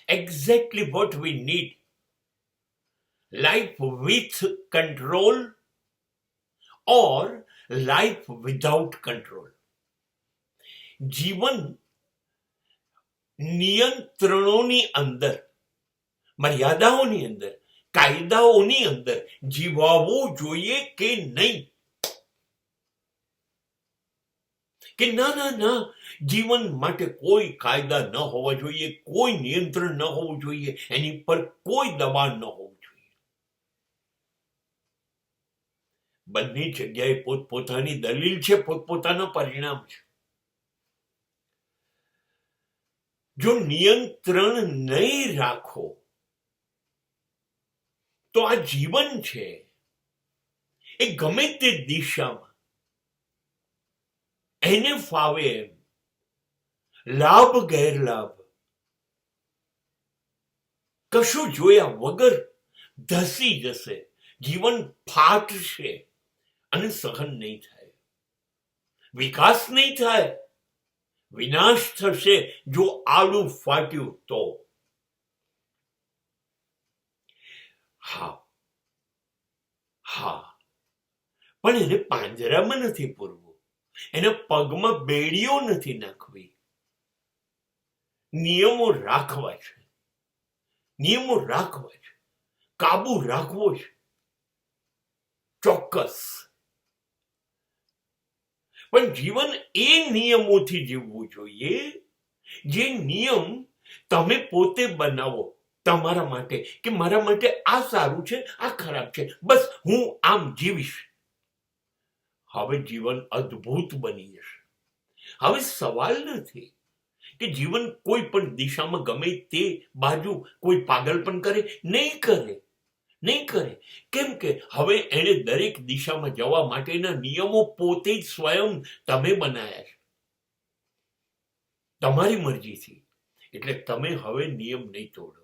exactly what we need. Life with control or life without control. જીવન નિયંત્રણોની અંદર, મર્યાદાઓની અંદર, કાયદાઓની અંદર જીવવું જોઈએ કે નહીં? કે ના, જીવન માટે કોઈ કાયદા ન હોવા જોઈએ, કોઈ નિયંત્રણ ન હોવું જોઈએ, એની પર કોઈ દબાણ ન હોવું જોઈએ. બંને જગ્યાએ પોતપોતાની દલીલ છે, પોતપોતાના પરિણામ છે. જો નિયંત્રણ નહીં રાખો તો આ જીવન છે એ ગમે તે દિશામાં એને ફાવે એમ લાભ ગેરલાભ કશું જોયા વગર ધસી જશે. જીવન ફાટશે અને સહન નહીં થાય. વિકાસ નહીં થાય, વિનાશ થશે. જો આડું ફાટ્યું તો હા, પણ એને પાંજરામાં નથી પૂરવું, એના પગમાં બેડીઓ નથી નાખવી. નિયમો રાખવા છે, કાબુ રાખવો છે, ચોક્કસ. પણ જીવન એ નિયમોથી જીવવું જોઈએ જે નિયમ તમે પોતે બનાવો તમારા માટે, કે મારા માટે આ સારું છે, આ ખરાબ છે, બસ હું આમ જીવીશ. હવે જીવન અદ્ભુત બની જશે. હવે સવાલ નથી કે જીવન કોઈ પણ દિશામાં ગમે તે બાજુ કોઈ પાગલપન કરે. નહીં કરે. કેમ કે હવે એને દરેક દિશામાં જવા માટેના નિયમો પોતે જ સ્વયં તમે બનાયા છે તમારી મરજીથી. એટલે તમે હવે નિયમ નહીં તોડો.